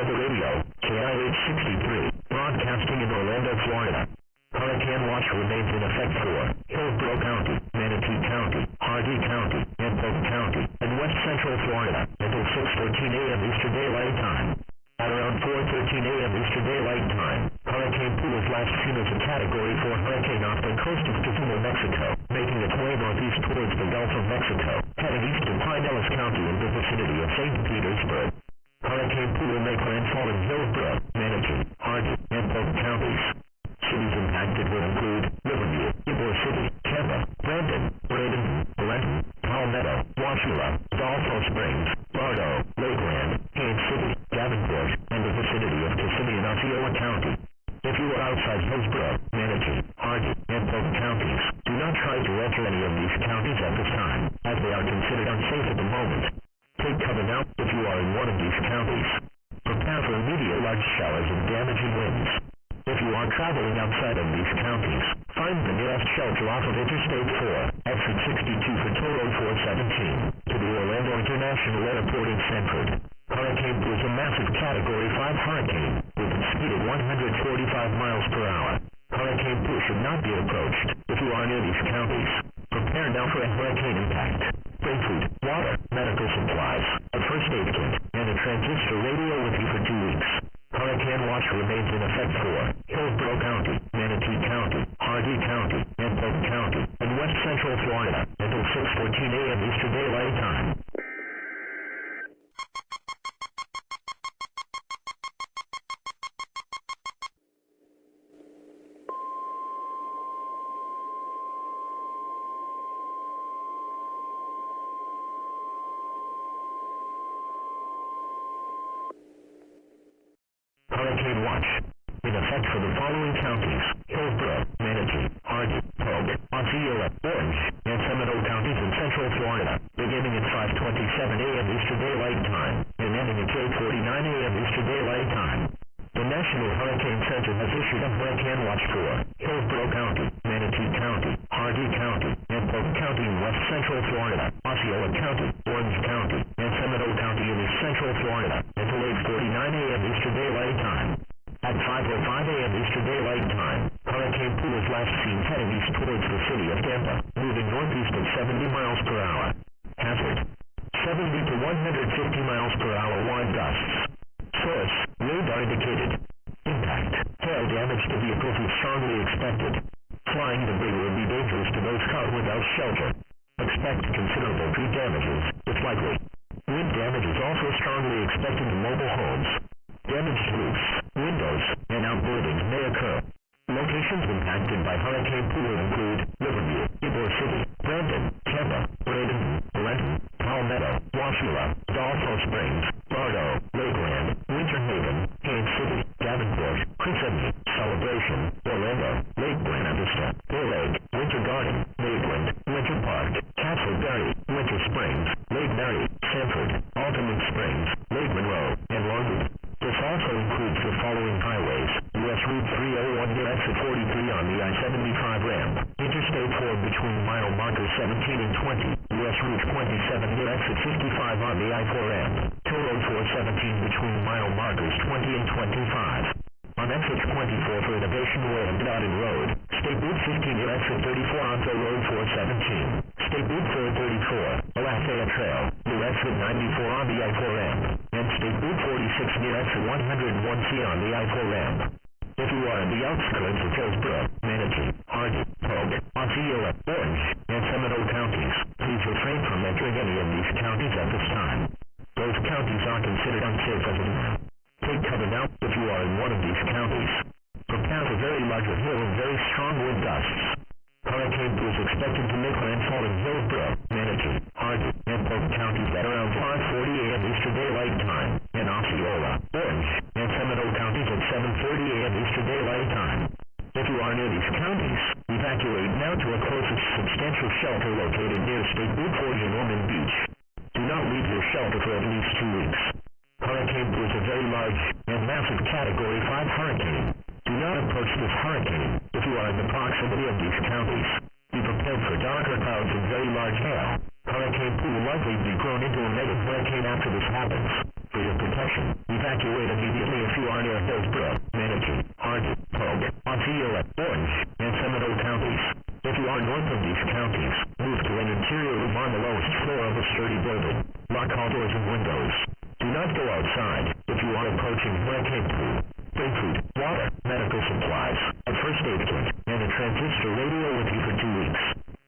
Weather Radio, KIH 63, broadcasting in Orlando, Florida. Hurricane watch remains in effect for Hillsborough County, Manatee County, Hardy County, and Polk County, and West Central Florida until 6:13 a.m. Eastern Daylight Time. At around 4:13 a.m. Eastern Daylight Time, Hurricane Pooh was last seen as a Category 4 hurricane off the coast of Cozumel, Mexico, making its way northeast towards the Gulf of Mexico, heading east to Pinellas County in the vicinity of St. Petersburg. Hurricane Pooh will make landfall in Hillsborough, Manatee, Hardy, and Polk counties. Cities impacted will include Riverview, Ybor City, Tampa, Brandon, Braden, Lenton, Palmetto, Washula, Dolphin Springs, Lardo, Lakeland, Haines City, Davenport, and the vicinity of Kissimmee and Osceola County. If you are outside Hillsborough, Manatee, Hardy, and Polk counties, do not try to enter any of these counties at this time, as they are considered unsafe at the moment. Take cover now if you are in one of these counties. Prepare for immediate large showers and damaging winds. If you are traveling outside of these counties, find the nearest shelter off of Interstate 4, exit 62 for toll road 417, to the Orlando International Airport in Sanford. Hurricane Pooh is a massive Category 5 hurricane, with a speed of 145 miles per hour. Hurricane Pooh should not be approached if you are near these counties. Prepare now for a hurricane impact. Bring food, water, medical supplies, a first aid kit, and a transistor radio with you for 2 weeks. Hurricane watch remains in effect for Hillsborough County, Manatee County, Hardy County, and Polk County, and West Central Florida until 6:14 a.m. Eastern Daylight Time. Hurricane watch in effect for the following counties: Hillsborough, Manatee, Hardy, Polk, Osceola, Orange, and Seminole counties in Central Florida, beginning at 5:27 a.m. Eastern Daylight Time and ending at 8:49 a.m. Eastern Daylight Time. The National Hurricane Center has issued a hurricane watch for Hillsborough County, Manatee County, Hardy County, and Polk County in West Central Florida, Osceola County, Orange County, and Seminole County in East Central Florida until 8:49 a.m. Eastern Daylight Time. At 5:05 a.m. Eastern Daylight Time, Hurricane Pooh was last seen heading east towards the city of Tampa, moving northeast at 70 miles per hour. Hazard: 70 to 150 miles per hour wind gusts. Source: radar indicated. Impact: hail damage to vehicles is strongly expected. Flying debris will be dangerous to those caught without shelter. Expect considerable tree damages, if likely. Wind damage is also strongly expected to mobile homes. Damaged roofs, windows, and outbuildings may occur. Locations impacted by Hurricane Pooh will include Riverview, Ybor City, Brandon, Tampa, Braden, Lenton, Palmetto, Washula, Dolphin Springs, Lardo, Lakeland, Winter Haven, Haines City, Davenport, Kissimmee, Celebration, Orlando, Lake Buena Vista, Bull Lake, Winter Garden, Maitland, Winter Park, Castleberry, Winter Springs, Lake Mary, Sanford, Altamont Springs, Lake Monroe, and Longwood. This also includes the following highways: U.S. Route 301 near exit 43 on the I-75 ramp, Interstate 4 between mile markers 17 and 20, U.S. Route 27 near exit 55 on the I-4 ramp, Toll Road 417 between mile markers 20 and 25. On exit 24 for Innovation Way and Dodden Road, State Route 15 near exit 34 on Toll Road 417, State Route 434, Lafayette Trail, near exit 94 on the I-4 ramp, and State Route 46 near exit 101C on the I-4 ramp. If you are in the outskirts of Hillsborough, Manatee, Hardy, Polk, Osceola, Orange, and Seminole counties, please refrain from entering any of these counties at this time. Those counties are considered unsafe as of now. Take cover now if you are in one of these counties. Prepare for very large hail and very strong wind gusts. Hurricane Pooh is expected to make landfall in Hillsborough, Manatee, Hardy, and Polk counties at around 5:40 a.m. Eastern Daylight Time, and Osceola, Orange, and Seminole counties at 7:30 a.m. Eastern Daylight Time. If you are near these counties, evacuate now to a closest substantial shelter located near State Route 40 in Ormond Beach. Do not leave your shelter for at least 2 weeks. Hurricane Pooh is a very large and massive Category 5 hurricane. Do not approach this hurricane if you are in the proximity of these counties. Be prepared for darker clouds and very large hail. Hurricane Pooh will likely be grown into a mega hurricane after this happens. For your protection, Evacuate immediately if you are near Hillsborough, Manatee, Hardin, Polk, Osceola, Orange, and Seminole counties. If you are north of these counties, move to an interior room on the lowest floor of a sturdy building. Lock all doors and windows. Do not go outside if you are approaching Hurricane Pooh. Bring food, water, medical supplies, a first aid kit, and a transistor radio with you for 2 weeks.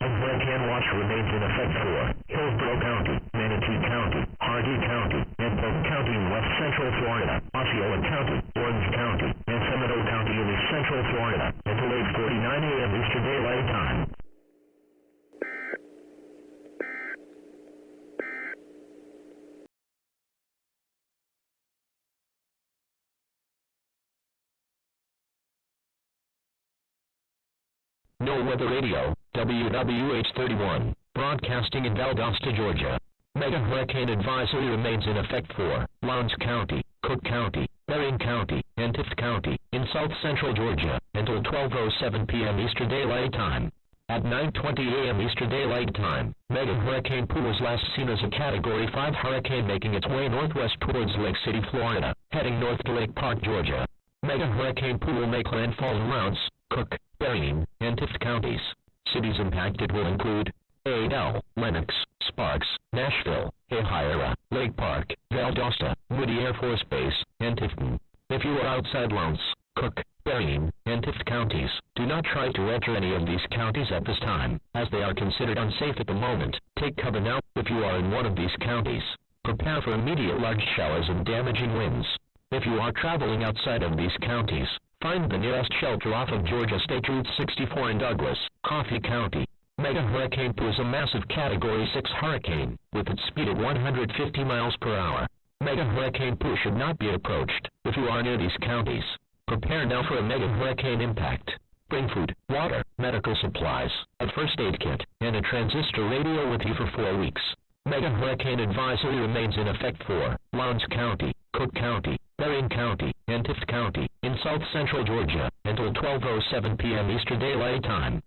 A hurricane watch remains in effect for Hillsborough County, Manatee County, Hardin County, and Polk County in west central Florida, Osceola County, Orange County, and Seminole County in east central Florida until 8:49 a.m. Eastern Daylight Time. No Weather Radio, WWH-31, broadcasting in Valdosta, Georgia. Mega Hurricane Advisory remains in effect for Lowndes County, Cook County, Berrien County, and Tift County in south central Georgia until 12:07 p.m. Eastern Daylight Time. At 9:20 a.m. Eastern Daylight Time, Mega Hurricane Pooh was last seen as a Category 5 hurricane making its way northwest towards Lake City, Florida, heading north to Lake Park, Georgia. Mega Hurricane Pooh will make landfall in Lowndes, Cook, Berrien, and Tift counties. Cities impacted will include Adel, Lenox, Sparks, Nashville, Ahira, Lake Park, Valdosta, Woody Air Force Base, and Tifton. If you are outside Lowndes, Cook, Berrien, and Tift counties, do not try to enter any of these counties at this time, as they are considered unsafe at the moment. Take cover now if you are in one of these counties. Prepare for immediate large showers and damaging winds. If you are traveling outside of these counties, find the nearest shelter off of Georgia State Route 64 in Douglas, Coffee County. Mega Hurricane Pooh is a massive Category 6 hurricane, with its speed at 150 miles per hour. Mega Hurricane Pooh should not be approached if you are near these counties. Prepare now for a mega hurricane impact. Bring food, water, medical supplies, a first aid kit, and a transistor radio with you for 4 weeks. Mega Hurricane Advisory remains in effect for Lowndes County, Cook County, Berrien County, and Tift County in south central Georgia until 12:07 p.m. Eastern Daylight Time.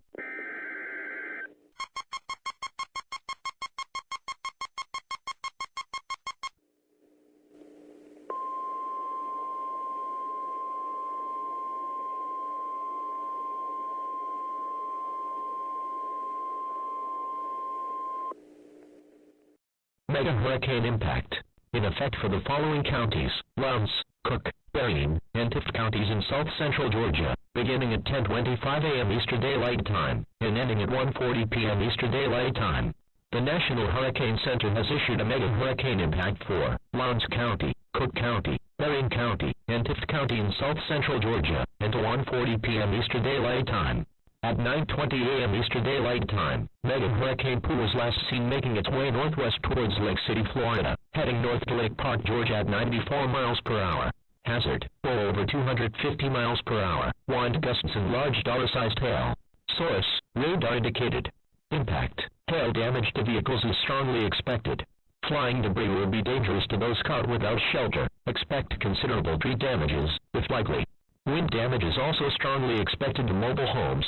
Mega Hurricane Impact. In effect for the following counties, Lowndes, Cook, Berrien, and Tift counties in south central Georgia, beginning at 10:25 a.m. Eastern Daylight Time, and ending at 1:40 p.m. Eastern Daylight Time. The National Hurricane Center has issued a mega hurricane impact for Lowndes County, Cook County, Berrien County, and Tift county in south central Georgia, until 1:40 p.m. Eastern Daylight Time. At 9:20 a.m. Eastern Daylight Time, Mega Hurricane Pooh was last seen making its way northwest towards Lake City, Florida, heading north to Lake Park, Georgia at 94 miles per hour. Hazard, blow over 250 miles per hour, wind gusts and large dollar-sized hail. Source, radar indicated. Impact, hail damage to vehicles is strongly expected. Flying debris will be dangerous to those caught without shelter. Expect considerable tree damages, if likely. Wind damage is also strongly expected to mobile homes.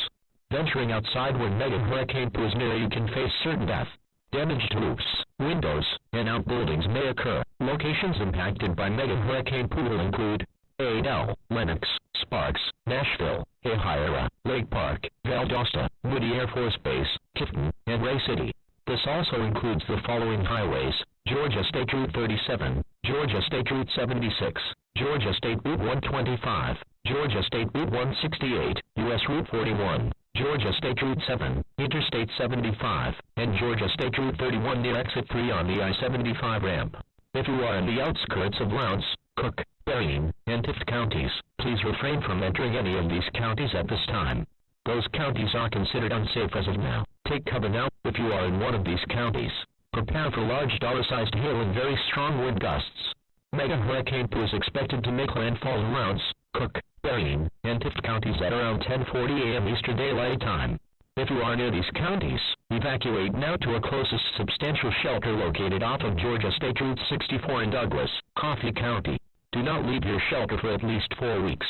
Venturing outside when Mega Hurricane Pooh is near you can face certain death. Damage to roofs, windows, and outbuildings may occur. Locations impacted by Mega Hurricane Pooh will include Adel, Lenox, Sparks, Nashville, Ahira, Lake Park, Valdosta, Woody Air Force Base, Tifton, and Ray City. This also includes the following highways: Georgia State Route 37, Georgia State Route 76, Georgia State Route 125, Georgia State Route 168, U.S. Route 41, Georgia State Route 7, Interstate 75, and Georgia State Route 31 near Exit 3 on the I-75 ramp. If you are in the outskirts of Lowndes, Cook, Berrien, and Tift counties, please refrain from entering any of these counties at this time. Those counties are considered unsafe as of now. Take cover now if you are in one of these counties. Prepare for large dollar-sized hail and very strong wind gusts. Mega Hurricane Pooh is expected to make landfall in Lowndes, Cook, Berrien, and Tift counties at around 10:40 a.m. Eastern Daylight Time. If you are near these counties, evacuate now to a closest substantial shelter located off of Georgia State Route 64 in Douglas, Coffee County. Do not leave your shelter for at least 4 weeks.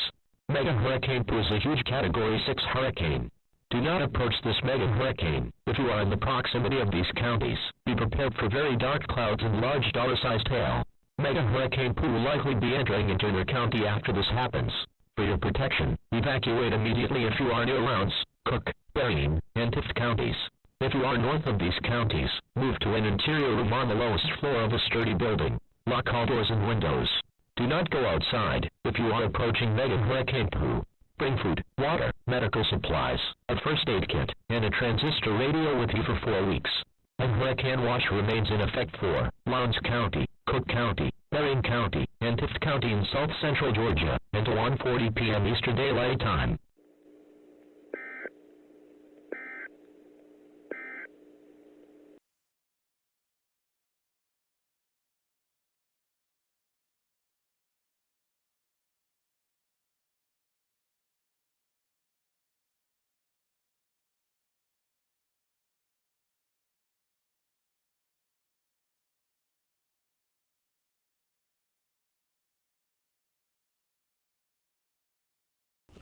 Mega Hurricane Pooh is a huge Category 6 hurricane. Do not approach this mega hurricane if you are in the proximity of these counties. Be prepared for very dark clouds and large dollar-sized hail. Mega Hurricane Pooh will likely be entering into your county after this happens. For your protection, evacuate immediately if you are near Lowndes, Cook, Berrien, and Tift counties. If you are north of these counties, move to an interior room on the lowest floor of a sturdy building. Lock all doors and windows. Do not go outside if you are approaching Mega Hurricane Pooh. Bring food, water, medical supplies, a first aid kit, and a transistor radio with you for 4 weeks. And Hurricane Watch remains in effect for Lowndes County, Cook County, Berrien County, and Tift County in south central Georgia until 1:40 p.m. Eastern Daylight Time.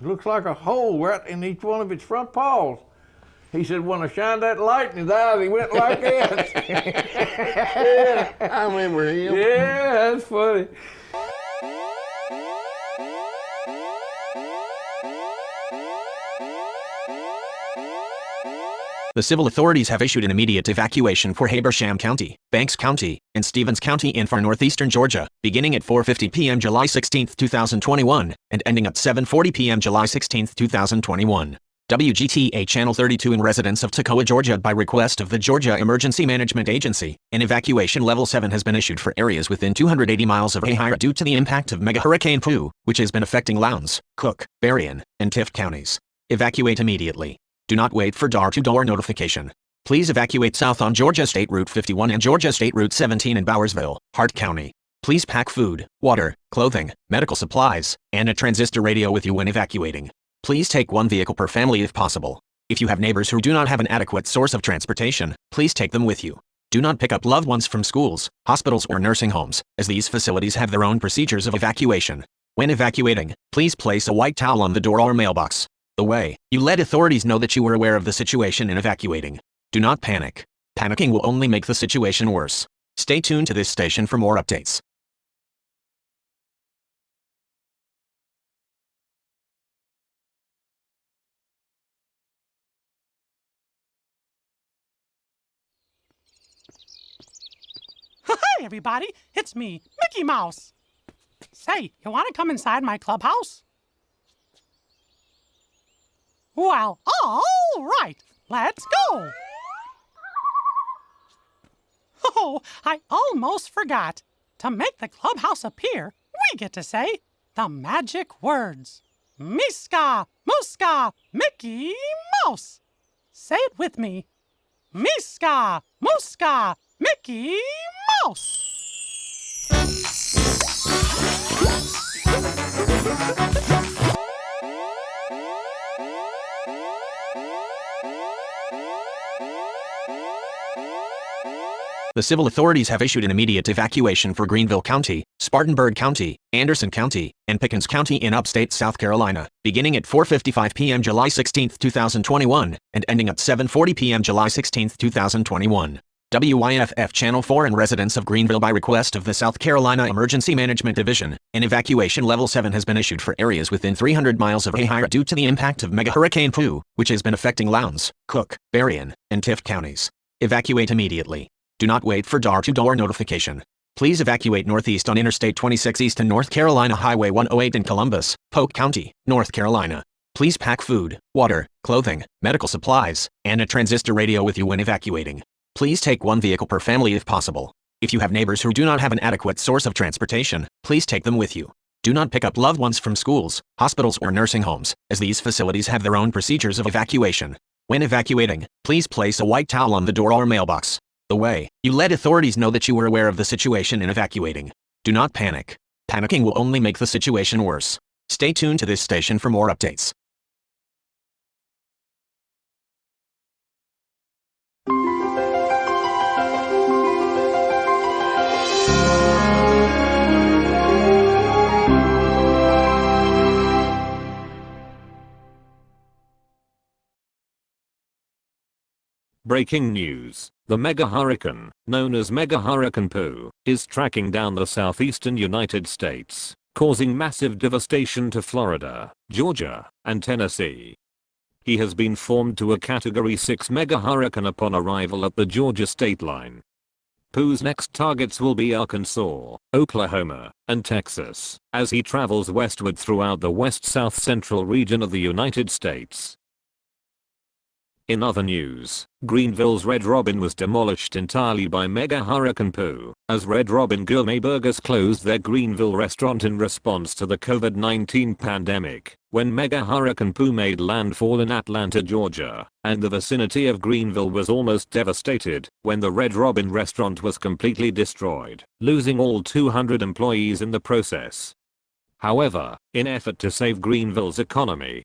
It looks like a hole right in each one of its front paws. He said when I shined that light in his eyes, he went like that. Yeah, I remember him. Yeah, that's funny. The civil authorities have issued an immediate evacuation for Habersham County, Banks County, and Stevens County in far northeastern Georgia, beginning at 4:50 p.m. July 16, 2021, and ending at 7:40 p.m. July 16, 2021. WGTA Channel 32 in residents of Toccoa, Georgia by request of the Georgia Emergency Management Agency, an evacuation level 7 has been issued for areas within 280 miles of Ahira due to the impact of Mega Hurricane Pooh, which has been affecting Lowndes, Cook, Berrien, and Tift counties. Evacuate immediately. Do not wait for door-to-door notification. Please evacuate south on Georgia State Route 51 and Georgia State Route 17 in Bowersville, Hart County. Please pack food, water, clothing, medical supplies, and a transistor radio with you when evacuating. Please take one vehicle per family if possible. If you have neighbors who do not have an adequate source of transportation, please take them with you. Do not pick up loved ones from schools, hospitals, or nursing homes, as these facilities have their own procedures of evacuation. When evacuating, please place a white towel on the door or mailbox. The way, you let authorities know that you were aware of the situation in evacuating. Do not panic. Panicking will only make the situation worse. Stay tuned to this station for more updates. Hi, everybody. It's me, Mickey Mouse. Say, you want to come inside my clubhouse? Well, all right. Let's go. Oh, I almost forgot. To make the clubhouse appear, we get to say the magic words. Miska, Muska, Mickey Mouse. Say it with me. Miska, Muska, Mickey Mouse. The civil authorities have issued an immediate evacuation for Greenville County, Spartanburg County, Anderson County, and Pickens County in upstate South Carolina, beginning at 4:55 p.m. July 16, 2021, and ending at 7:40 p.m. July 16, 2021. WYFF Channel 4 and residents of Greenville by request of the South Carolina Emergency Management Division, an evacuation level 7 has been issued for areas within 300 miles of Ahira due to the impact of Mega Hurricane Pooh, which has been affecting Lowndes, Cook, Berrien, and Tift counties. Evacuate immediately. Do not wait for door-to-door notification. Please evacuate northeast on Interstate 26 east and North Carolina Highway 108 in Columbus, Polk County, North Carolina. Please pack food, water, clothing, medical supplies, and a transistor radio with you when evacuating. Please take one vehicle per family if possible. If you have neighbors who do not have an adequate source of transportation, please take them with you. Do not pick up loved ones from schools, hospitals, or nursing homes, as these facilities have their own procedures of evacuation. When evacuating, please place a white towel on the door or mailbox. The way, you let authorities know that you were aware of the situation in evacuating. Do not panic. Panicking will only make the situation worse. Stay tuned to this station for more updates. Breaking news. The mega hurricane, known as Mega Hurricane Pooh, is tracking down the southeastern United States, causing massive devastation to Florida, Georgia, and Tennessee. He has been formed to a Category 6 mega hurricane upon arrival at the Georgia state line. Pooh's next targets will be Arkansas, Oklahoma, and Texas, as he travels westward throughout the west-south central region of the United States. In other news, Greenville's Red Robin was demolished entirely by Mega Hurricane Pooh, as Red Robin Gourmet Burgers closed their Greenville restaurant in response to the COVID-19 pandemic, when Mega Hurricane Pooh made landfall in Atlanta, Georgia, and the vicinity of Greenville was almost devastated when the Red Robin restaurant was completely destroyed, losing all 200 employees in the process. However, in effort to save Greenville's economy,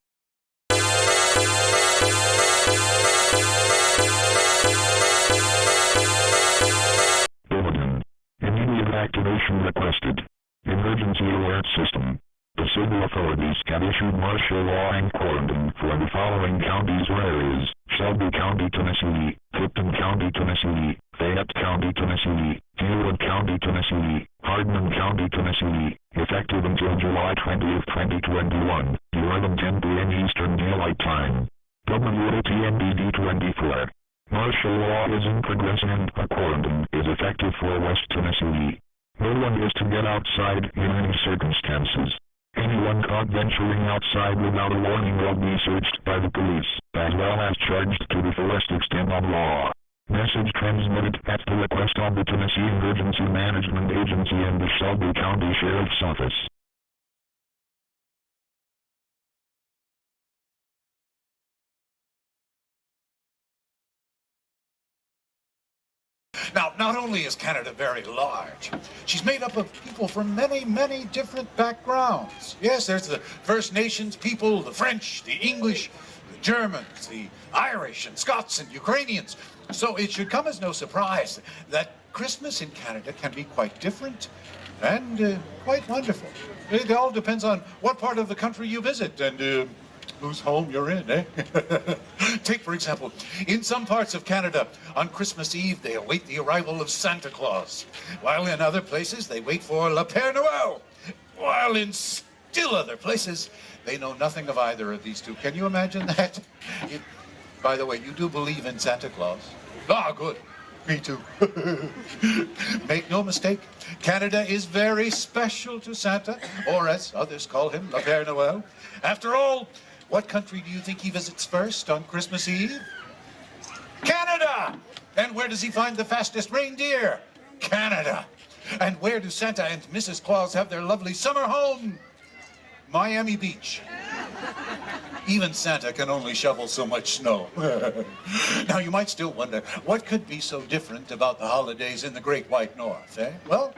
Immediate activation requested. Emergency alert system. The civil authorities have issued martial law and quarantine for the following counties or areas: Shelby County, Tennessee, Clifton County, Tennessee, Fayette County, Tennessee, Haywood County, Tennessee, Hardin County, Tennessee, effective until July 20th, 2021, 11:10 p.m. Eastern Daylight Time. WOTNDD 24. Martial law is in progress and a quarantine is effective for West Tennessee. No one is to get outside in any circumstances. Anyone caught venturing outside without a warning will be searched by the police, as well as charged to the fullest extent of law. Message transmitted at the request of the Tennessee Emergency Management Agency and the Shelby County Sheriff's Office. Now, not only is Canada very large, she's made up of people from many, many different backgrounds. Yes, there's the First Nations people, the French, the English, the Germans, the Irish, and Scots, and Ukrainians. So it should come as no surprise that Christmas in Canada can be quite different and quite wonderful. It all depends on what part of the country you visit and whose home you're in, eh? Take, for example, in some parts of Canada, on Christmas Eve, they await the arrival of Santa Claus, while in other places, they wait for Le Père Noël, while in still other places, they know nothing of either of these two. Can you imagine that? By the way, you do believe in Santa Claus? Ah, good. Me too. Make no mistake, Canada is very special to Santa, or as others call him, Le Père Noël. After all, what country do you think he visits first on Christmas Eve? Canada! And where does he find the fastest reindeer? Canada. And where do Santa and Mrs. Claus have their lovely summer home? Miami Beach. Even Santa can only shovel so much snow. Now, you might still wonder, what could be so different about the holidays in the Great White North, eh? Well,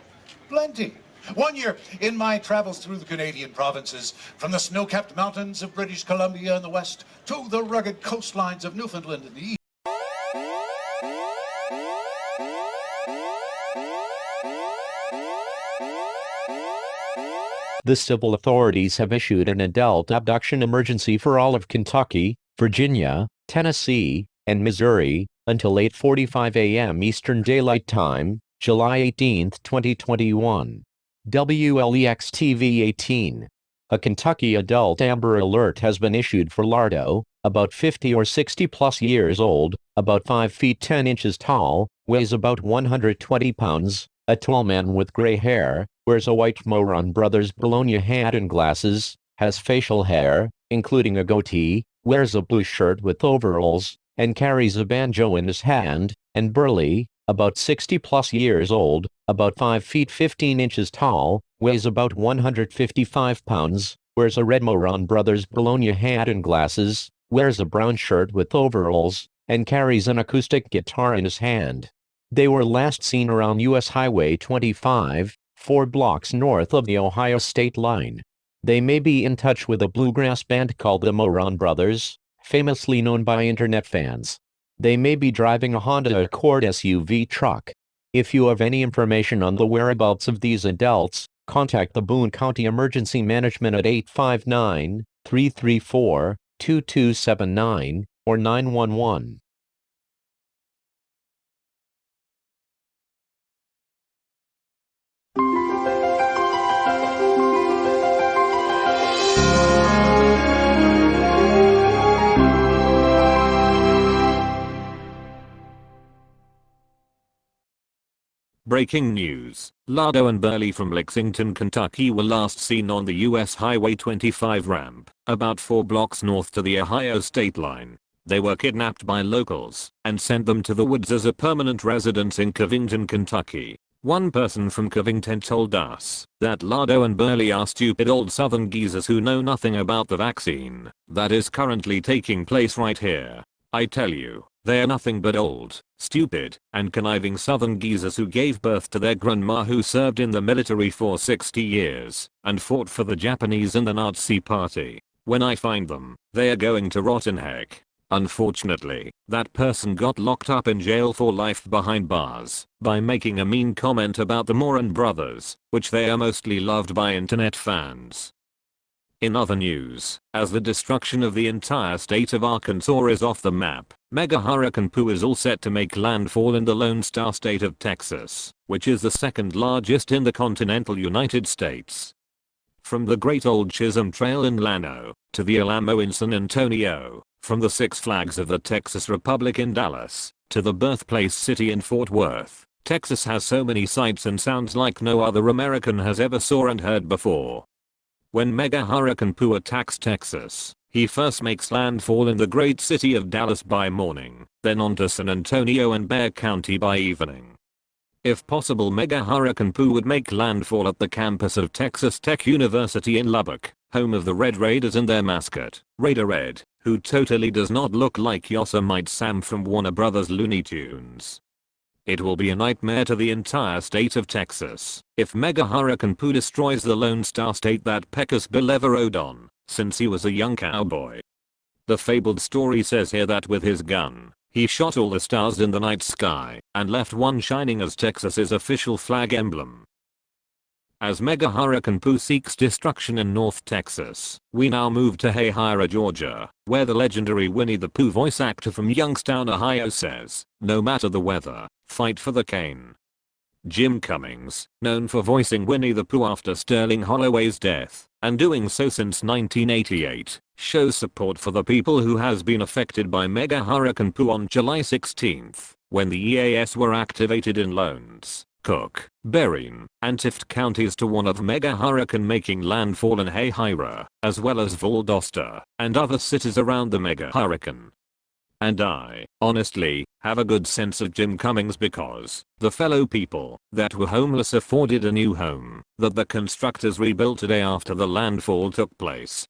plenty. One year, in my travels through the Canadian provinces, from the snow-capped mountains of British Columbia in the west to the rugged coastlines of Newfoundland in the east, The civil authorities have issued an adult abduction emergency for all of Kentucky, Virginia, Tennessee, and Missouri, until 8:45 a.m. Eastern Daylight Time, July 18, 2021. WLEX-TV 18. A Kentucky adult Amber Alert has been issued for Lardo, about 50 or 60 plus years old, about 5 feet 10 inches tall, weighs about 120 pounds, a tall man with gray hair, wears a white Moran Brothers Bologna hat and glasses, has facial hair, including a goatee, wears a blue shirt with overalls, and carries a banjo in his hand, and burly, about 60 plus years old, about 5 feet 15 inches tall, weighs about 155 pounds, wears a red Moran Brothers Bologna hat and glasses, wears a brown shirt with overalls, and carries an acoustic guitar in his hand. They were last seen around U.S. Highway 25, 4 blocks north of the Ohio state line. They may be in touch with a bluegrass band called the Moran Brothers, famously known by internet fans. They may be driving a Honda Accord SUV truck. If you have any information on the whereabouts of these adults, contact the Boone County Emergency Management at 859-334-2279 or 911. Breaking news. Lardo and Burley from Lexington, Kentucky were last seen on the US Highway 25 ramp, about 4 blocks north to the Ohio state line. They were kidnapped by locals and sent them to the woods as a permanent residence in Covington, Kentucky. One person from Covington told us that Lardo and Burley are stupid old southern geezers who know nothing about the vaccine that is currently taking place right here. I tell you, they are nothing but old, stupid, and conniving southern geezers who gave birth to their grandma who served in the military for 60 years and fought for the Japanese and the Nazi party. When I find them, they are going to rot in heck. Unfortunately, that person got locked up in jail for life behind bars by making a mean comment about the Moran brothers, which they are mostly loved by internet fans. In other news, as the destruction of the entire state of Arkansas is off the map, Mega Hurricane Pooh is all set to make landfall in the Lone Star State of Texas, which is the second largest in the continental United States. From the Great Old Chisholm Trail in Llano to the Alamo in San Antonio, from the Six Flags of the Texas Republic in Dallas to the birthplace city in Fort Worth, Texas has so many sights and sounds like no other American has ever saw and heard before. When Mega Hurricane Pooh attacks Texas, he first makes landfall in the great city of Dallas by morning, then onto San Antonio and Bexar County by evening. If possible, Mega Hurricane Pooh would make landfall at the campus of Texas Tech University in Lubbock, home of the Red Raiders and their mascot, Raider Red, who totally does not look like Yosemite Sam from Warner Brothers Looney Tunes. It will be a nightmare to the entire state of Texas if Mega Hurricane Pooh destroys the Lone Star State that Pecos Bill ever rode on, since he was a young cowboy. The fabled story says here that with his gun, he shot all the stars in the night sky and left one shining as Texas's official flag emblem. As Mega Hurricane Pooh seeks destruction in North Texas, we now move to Hayhira, Georgia, where the legendary Winnie the Pooh voice actor from Youngstown, Ohio says, "No matter the weather, fight for the cane." Jim Cummings, known for voicing Winnie the Pooh after Sterling Holloway's death, and doing so since 1988, shows support for the people who has been affected by Mega Hurricane Pooh on July 16th, when the EAS were activated in Lowndes, Cook, Berrien, and Tift counties to warn of Mega Hurricane making landfall in Hayhira, as well as Valdosta, and other cities around the Mega Hurricane. And I, honestly, have a good sense of Jim Cummings because the fellow people that were homeless afforded a new home that the constructors rebuilt a day after the landfall took place.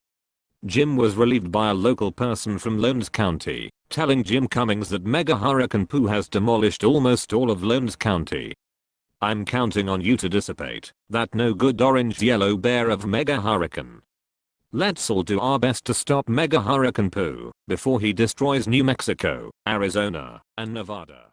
Jim was relieved by a local person from Lowndes County, telling Jim Cummings that Mega Hurricane Pooh has demolished almost all of Lowndes County. "I'm counting on you to dissipate that no good orange yellow bear of Mega Hurricane. Let's all do our best to stop Mega Hurricane Pooh before he destroys New Mexico, Arizona, and Nevada."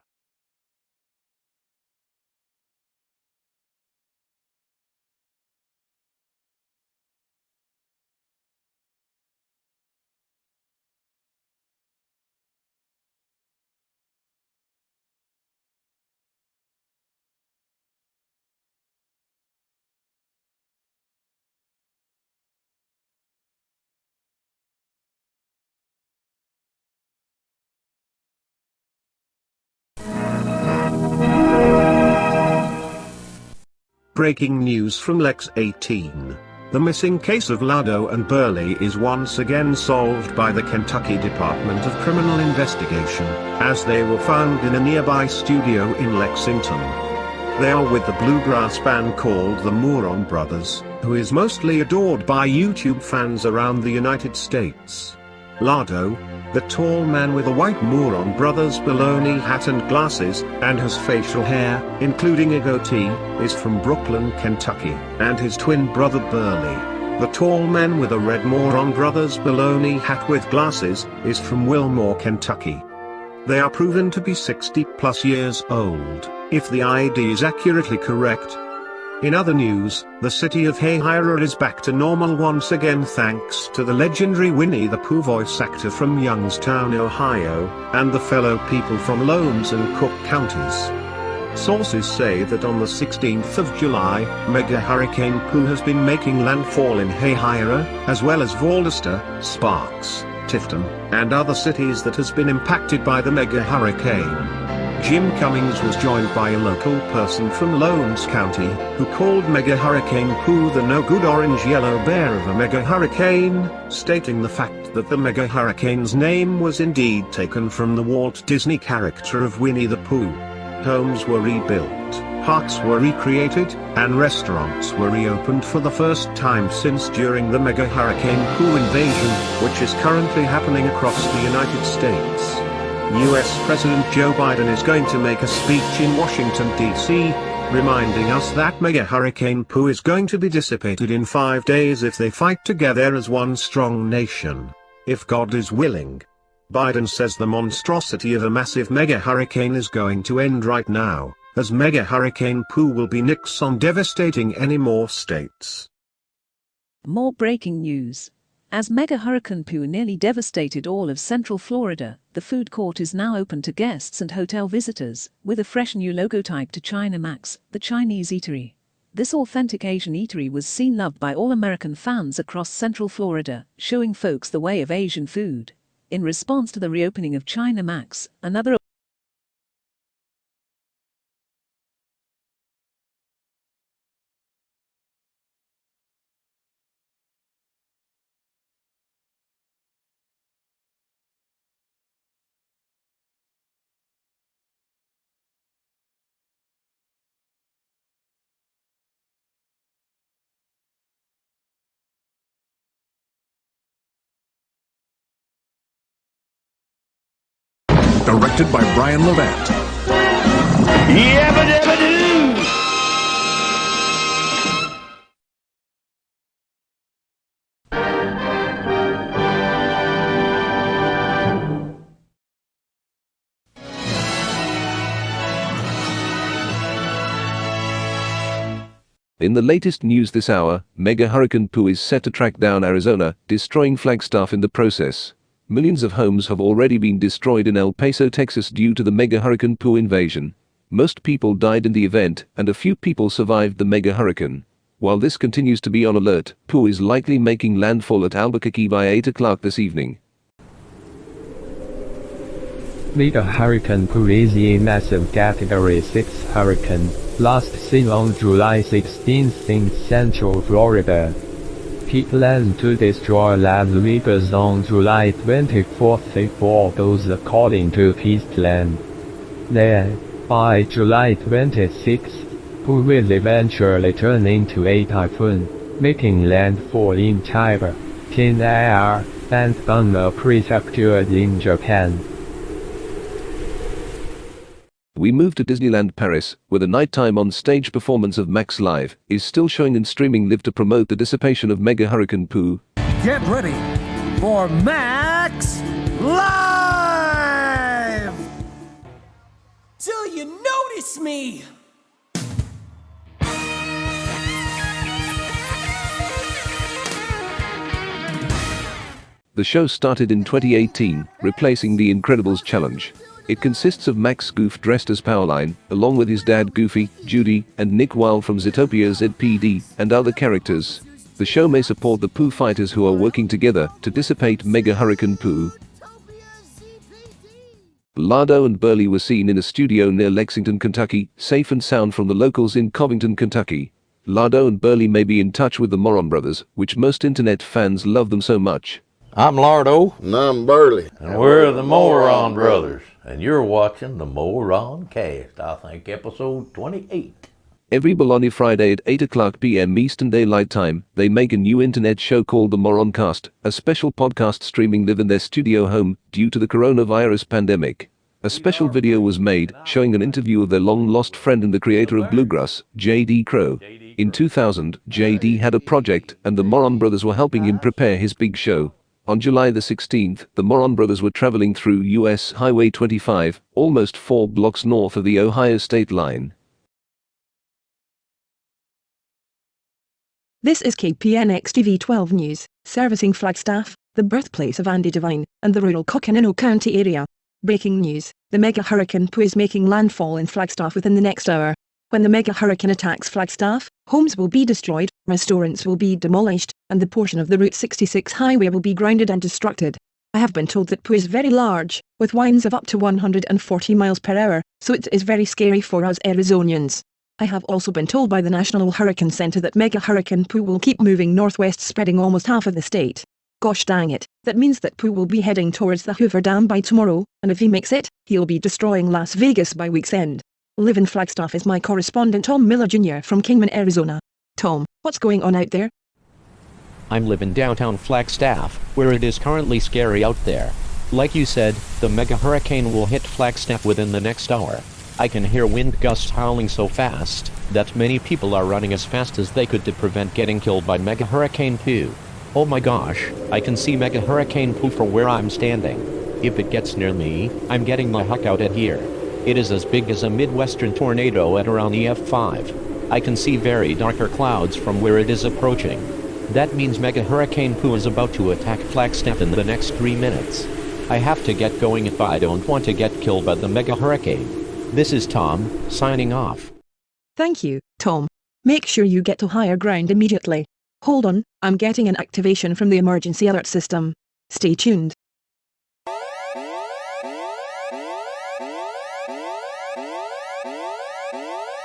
Breaking news from Lex 18. The missing case of Lardo and Burley is once again solved by the Kentucky Department of Criminal Investigation, as they were found in a nearby studio in Lexington. They are with the bluegrass band called the Moran Brothers, who is mostly adored by YouTube fans around the United States. Lardo, the tall man with a white Moran Brothers baloney hat and glasses, and has facial hair, including a goatee, is from Brooklyn, Kentucky, and his twin brother Burley, the tall man with a red Moran Brothers baloney hat with glasses, is from Wilmore, Kentucky. They are proven to be 60+ years old, if the ID is accurately correct. In other news, the city of Hayhira is back to normal once again thanks to the legendary Winnie the Pooh voice actor from Youngstown, Ohio, and the fellow people from Lowndes and Cook counties. Sources say that on the 16th of July, Mega Hurricane Pooh has been making landfall in Hayhira, as well as Valdosta, Sparks, Tifton, and other cities that has been impacted by the Mega Hurricane. Jim Cummings was joined by a local person from Lowndes County, who called Mega Hurricane Pooh the no-good orange-yellow bear of a mega hurricane, stating the fact that the mega hurricane's name was indeed taken from the Walt Disney character of Winnie the Pooh. Homes were rebuilt, parks were recreated, and restaurants were reopened for the first time since during the mega hurricane Pooh invasion, which is currently happening across the United States. US President Joe Biden is going to make a speech in Washington, D.C., reminding us that mega hurricane Pooh is going to be dissipated in 5 days if they fight together as one strong nation. If God is willing. Biden says the monstrosity of a massive mega hurricane is going to end right now, as mega hurricane Pooh will be nix on devastating any more states. More breaking news. As Mega Hurricane Pooh nearly devastated all of Central Florida, the food court is now open to guests and hotel visitors, with a fresh new logotype to China Max, the Chinese eatery. This authentic Asian eatery was seen loved by all American fans across Central Florida, showing folks the way of Asian food. In response to the reopening of China Max, another Directed by Brian Levant. Yabba-dabba-doo! In the latest news this hour, Mega Hurricane Pooh is set to track down Arizona, destroying Flagstaff in the process. Millions of homes have already been destroyed in El Paso, Texas due to the Mega Hurricane Pooh invasion. Most people died in the event, and a few people survived the mega hurricane. While this continues to be on alert, Pooh is likely making landfall at Albuquerque by 8 o'clock this evening. Mega Hurricane Pooh is a massive Category 6 hurricane, last seen on July 16th in Central Florida. It planned to destroy Las Vegas on July 24th if all goes according to his plan. Then, by July 26th, Pooh will eventually turn into a typhoon, making landfall in Chiba, Kinaya, and Gunma prefectures in Japan. We move to Disneyland Paris, where the nighttime on-stage performance of Max Live is still showing and streaming live to promote the dissipation of Mega Hurricane Pooh. Get ready for Max Live! Till you notice me! The show started in 2018, replacing the Incredibles challenge. It consists of Max Goof dressed as Powerline, along with his dad Goofy, Judy, and Nick Wilde from Zootopia's ZPD, and other characters. The show may support the Pooh fighters who are working together to dissipate Mega Hurricane Pooh. Lardo and Burley were seen in a studio near Lexington, Kentucky, safe and sound from the locals in Covington, Kentucky. Lardo and Burley may be in touch with the Moron Brothers, which most internet fans love them so much. I'm Lardo. And I'm Burley. And we're the Moron Brothers. And you're watching the Moron Cast, I think episode 28. Every Baloney Friday at 8 o'clock p.m. Eastern Daylight Time, they make a new internet show called the Moron Cast, a special podcast streaming live in their studio home due to the coronavirus pandemic. A special video was made showing an interview of their long-lost friend and the creator of Bluegrass, J.D. Crowe. In 2000, J.D. had a project and the Moron Brothers were helping him prepare his big show. On July the 16th, the Moron Brothers were traveling through U.S. Highway 25, almost 4 blocks north of the Ohio state line. This is KPNX TV 12 News, servicing Flagstaff, the birthplace of Andy Devine, and the rural Coconino County area. Breaking news, the Mega Hurricane Pooh is making landfall in Flagstaff within the next hour. When the Mega Hurricane attacks Flagstaff, homes will be destroyed, restaurants will be demolished, and the portion of the Route 66 highway will be grounded and destructed. I have been told that Pooh is very large, with winds of up to 140 miles per hour, so it is very scary for us Arizonians. I have also been told by the National Hurricane Center that Mega Hurricane Pooh will keep moving northwest, spreading almost half of the state. Gosh dang it, that means that Pooh will be heading towards the Hoover Dam by tomorrow, and if he makes it, he'll be destroying Las Vegas by week's end. Live in Flagstaff is my correspondent Tom Miller Jr. from Kingman, Arizona. Tom, what's going on out there? I'm living downtown Flagstaff, where it is currently scary out there. Like you said, the mega hurricane will hit Flagstaff within the next hour. I can hear wind gusts howling so fast that many people are running as fast as they could to prevent getting killed by Mega Hurricane Pooh. Oh my gosh, I can see Mega Hurricane Pooh from where I'm standing. If it gets near me, I'm getting the heck out of here. It is as big as a Midwestern tornado at around EF5. I can see very darker clouds from where it is approaching. That means Mega Hurricane Pooh is about to attack Flagstaff in the next 3 minutes. I have to get going if I don't want to get killed by the Mega Hurricane. This is Tom, signing off. Thank you, Tom. Make sure you get to higher ground immediately. Hold on, I'm getting an activation from the emergency alert system. Stay tuned.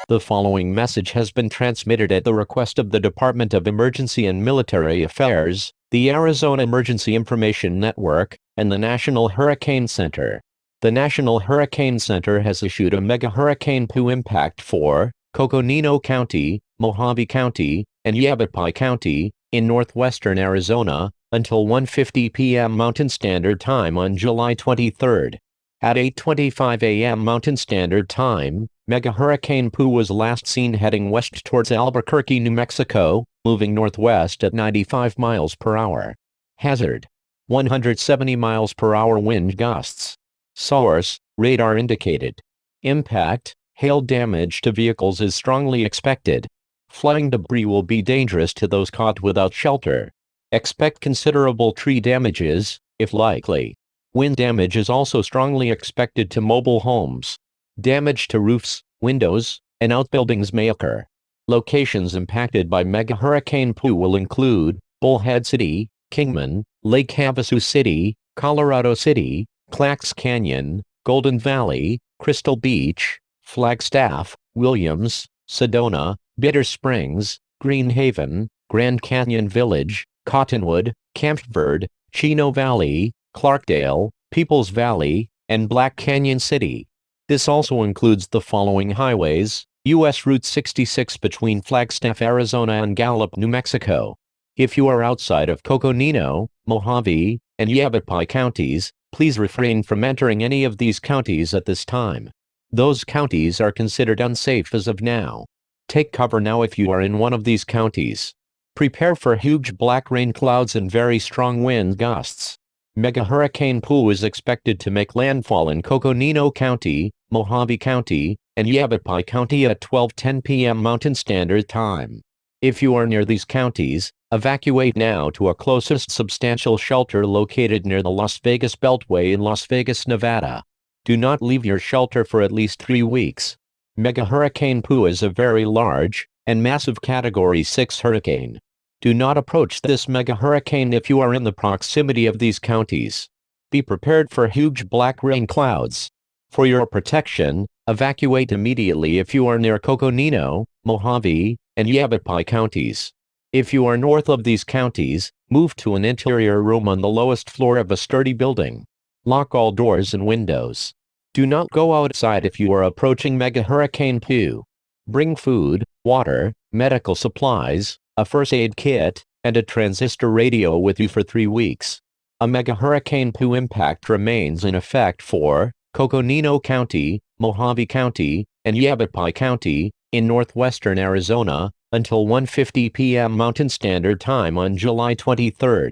The following message has been transmitted at the request of the Department of Emergency and Military Affairs, the Arizona Emergency Information Network, and the National Hurricane Center. The National Hurricane Center has issued a Mega Hurricane Pooh impact for Coconino County, Mojave County, and Yavapai County in northwestern Arizona until 1:50 p.m. Mountain Standard Time on July 23. At 8:25 a.m. Mountain Standard Time, Mega Hurricane Pooh was last seen heading west towards Albuquerque, New Mexico, moving northwest at 95 miles per hour. Hazard: 170 miles per hour wind gusts. Source: radar indicated. Impact: hail damage to vehicles is strongly expected. Flying debris will be dangerous to those caught without shelter. Expect considerable tree damages, if likely. Wind damage is also strongly expected to mobile homes. Damage to roofs, windows, and outbuildings may occur. Locations impacted by Mega Hurricane Pooh will include Bullhead City, Kingman, Lake Havasu City, Colorado City, Clacks Canyon, Golden Valley, Crystal Beach, Flagstaff, Williams, Sedona, Bitter Springs, Green Haven, Grand Canyon Village, Cottonwood, Campford, Chino Valley, Clarkdale, Peoples Valley, and Black Canyon City. This also includes the following highways: U.S. Route 66 between Flagstaff, Arizona and Gallup, New Mexico. If you are outside of Coconino, Mojave, and Yavapai counties, please refrain from entering any of these counties at this time. Those counties are considered unsafe as of now. Take cover now if you are in one of these counties. Prepare for huge black rain clouds and very strong wind gusts. Mega Hurricane Pooh is expected to make landfall in Coconino County, Mojave County, and Yavapai County at 12:10 p.m. Mountain Standard Time. If you are near these counties, evacuate now to a closest substantial shelter located near the Las Vegas Beltway in Las Vegas, Nevada. Do not leave your shelter for at least 3 weeks. Mega Hurricane Pooh is a very large and massive Category 6 hurricane. Do not approach this mega hurricane if you are in the proximity of these counties. Be prepared for huge black rain clouds. For your protection, evacuate immediately if you are near Coconino, Mojave, and Yavapai counties. If you are north of these counties, move to an interior room on the lowest floor of a sturdy building. Lock all doors and windows. Do not go outside if you are approaching Mega Hurricane Pooh. Bring food, water, medical supplies, a first aid kit, and a transistor radio with you for 3 weeks. A Mega Hurricane Pooh impact remains in effect for Coconino County, Mojave County, and Yavapai County in northwestern Arizona until 1:50 p.m. Mountain Standard Time on July 23.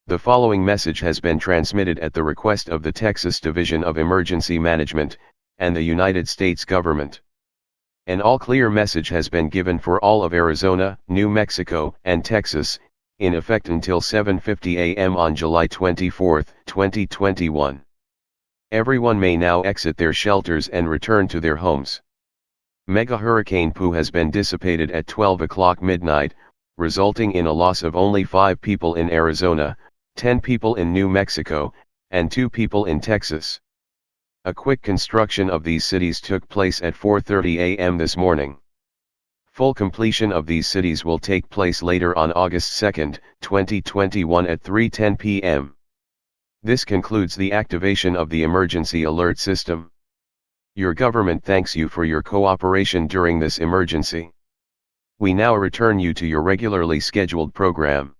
The following message has been transmitted at the request of the Texas Division of Emergency Management, and the United States government. An all-clear message has been given for all of Arizona, New Mexico, and Texas, in effect until 7:50 a.m. on July 24, 2021. Everyone may now exit their shelters and return to their homes. Mega Hurricane Pooh has been dissipated at 12 o'clock midnight, resulting in a loss of only 5 people in Arizona, 10 people in New Mexico, and 2 people in Texas. A quick construction of these cities took place at 4:30 a.m. this morning. Full completion of these cities will take place later on August 2, 2021 at 3:10 p.m. This concludes the activation of the emergency alert system. Your government thanks you for your cooperation during this emergency. We now return you to your regularly scheduled program.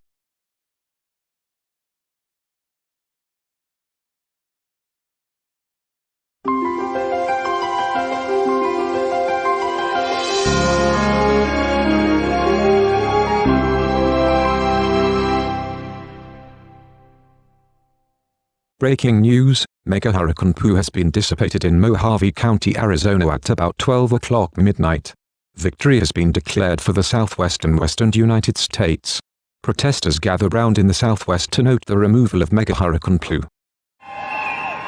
Breaking news, Mega Hurricane Pooh has been dissipated in Mojave County, Arizona at about 12 o'clock midnight. Victory has been declared for the Southwest and Western United States. Protesters gathered round in the Southwest to note the removal of Mega Hurricane Pooh.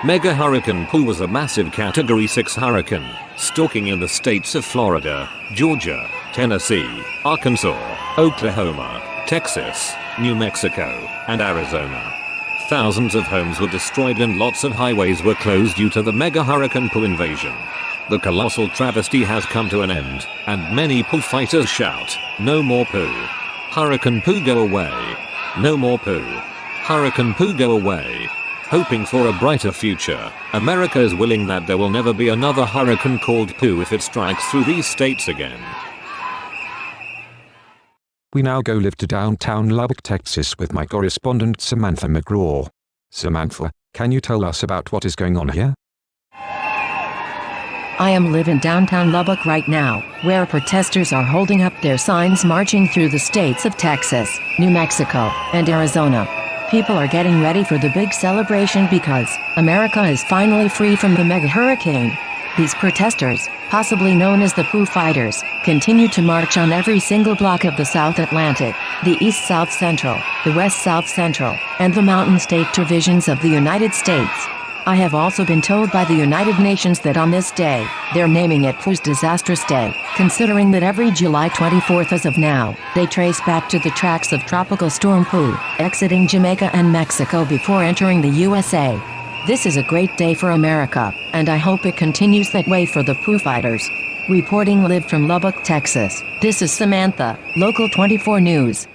Mega Hurricane Pooh was a massive Category 6 hurricane, stalking in the states of Florida, Georgia, Tennessee, Arkansas, Oklahoma, Texas, New Mexico, and Arizona. Thousands of homes were destroyed and lots of highways were closed due to the Mega Hurricane Pooh invasion. The colossal travesty has come to an end, and many Pooh fighters shout, "No more Pooh! Hurricane Pooh go away! No more Pooh! Hurricane Pooh go away!" Hoping for a brighter future, America is willing that there will never be another hurricane called Pooh if it strikes through these states again. We now go live to downtown Lubbock, Texas with my correspondent Samantha McGraw. Samantha, can you tell us about what is going on here? I am live in downtown Lubbock right now, where protesters are holding up their signs marching through the states of Texas, New Mexico, and Arizona. People are getting ready for the big celebration because America is finally free from the mega hurricane. These protesters, possibly known as the Pooh Fighters, continue to march on every single block of the South Atlantic, the East-South Central, the West-South Central, and the Mountain State divisions of the United States. I have also been told by the United Nations that on this day, they're naming it Pooh's Disastrous Day, considering that every July 24th as of now, they trace back to the tracks of Tropical Storm Pooh, exiting Jamaica and Mexico before entering the USA. This is a great day for America, and I hope it continues that way for the Pooh Fighters. Reporting live from Lubbock, Texas, this is Samantha, Local 24 News.